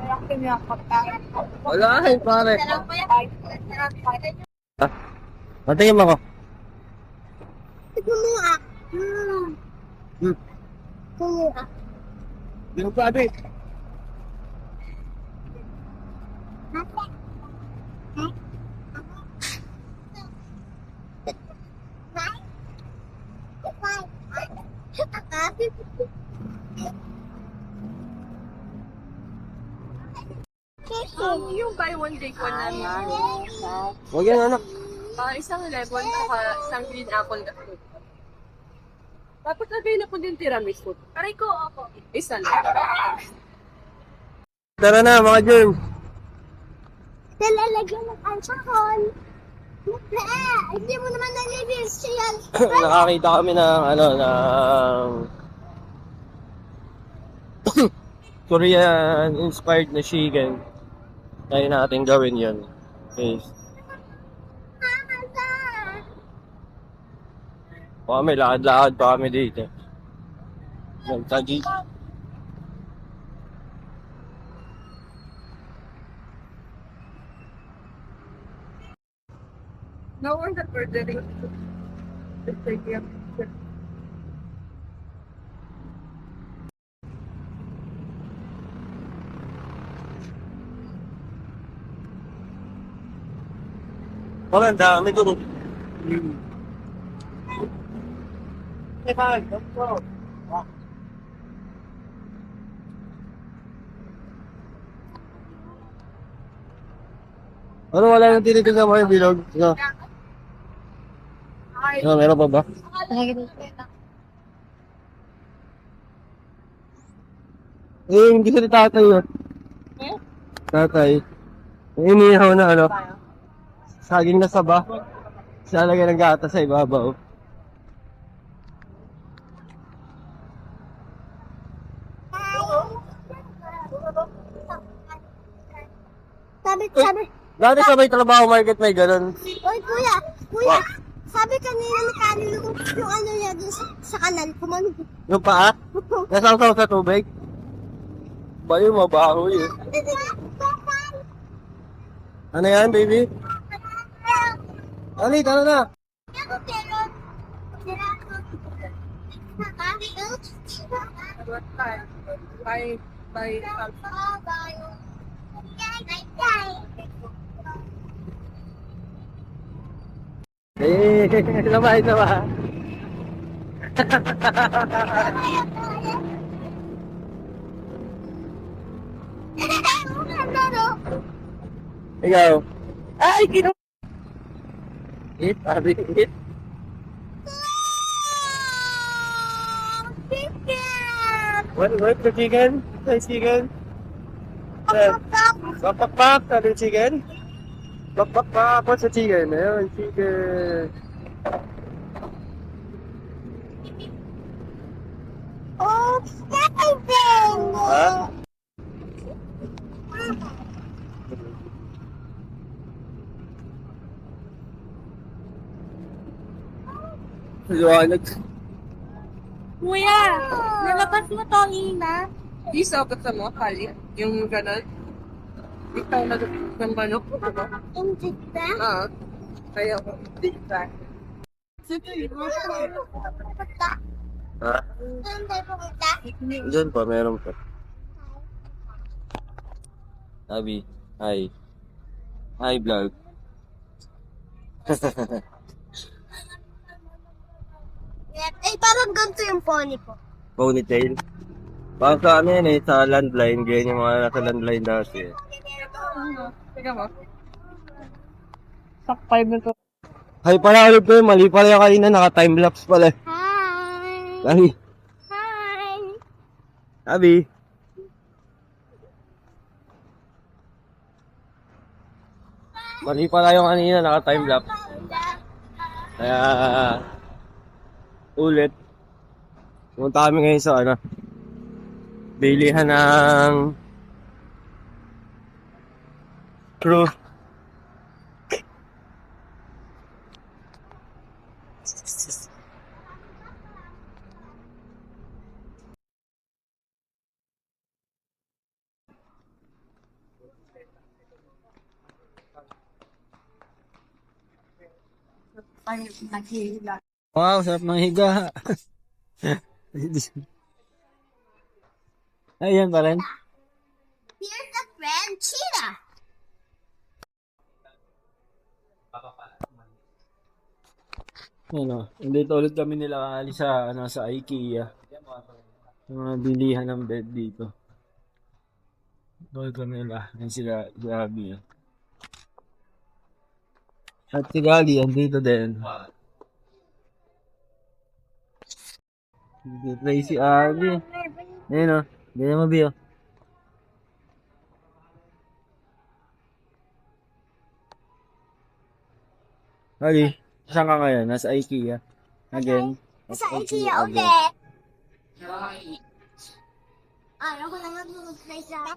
Wala kayo, pare. Ah, patingin mo ako. Kumuha. Kumuha. Yung sabi. Yung buy one take one na Huwag yan, anak. isang lemon saka isang green apple na fruit. Dapat available din tiramisu. Aray ko, ako. Isa lang. Tara na, mga germ. Nalalagyan ng alcohol. Hindi mo naman nalibis siya. Nakakita kami ng, ng Korean-inspired na chicken. Kaya natin gawin yun. Okay. Baka may lakad-lakad pa kami dito. Nagtagi. No one that ordering. Just like you. Wala, dami ko. Ano, wala nang tinitignan mo yung bilog? No. No, meron pa ba? Eh, hindi ko ni tatay yun. Tatay. Inihaw na saging na saba. Silalagay ng gata sa ibabaw. Sabi. Dati sa may trabaho market may ganun. Oy, kuya. Sabi kanina ni Kanin yung ano niya dun sa kanal. Kumanog. Yung paa? Nasasaw sa tubig? Bayo, mabaho yun. Ano yan, baby? Ali, tara na. Bye. Eh, sabay. Ikaw. Ay, Eat, sabi, eat. What, the chicken? The chicken? Pak, sabi chicken? Pak, what's the chicken? Ayun, chicken. Oh, Steven! Ha? Liwanag. Kuya, nalabas mo to, Ina. Di sagot sa mga kali. Yung ganun. Ikaw na ng manok. Diba? Hindi ba? Kaya ko. Di ba? Ha? Saan tayo pumunta? Diyan pa, meron pa. Abi, hi. Hi, vlog. Parang ganito yung pony ko. Ponytail. Baka sa ano yan sa landline. Ganyan yung mga nasa landline dati. Teka mo. Top 5 na to. Hi pala ulit ko, mali pala yung kanina, naka-timelapse pala. Hi! Abi, Hi! Abi. Mali pala yung kanina, naka-timelapse. Kaya, ulit. Pumunta kami ngayon sa bilihan ng crew. naghihila. Wow, sarap ng higa. Ayan pa rin. Here's a friend, cheetah. Ano, dito ulit kami nila kaalis sa, sa IKEA. Mga bilihan ng bed dito. Doon kami nila. Yan sila, grabe yan. At si Gali, andito din. Hindi Tracy Ali. Ayun o. Hindi na mabiyo. Ali, saan ka ngayon? Nasa IKEA. Again. Sa IKEA ulit. Ayaw ko na mag-try sa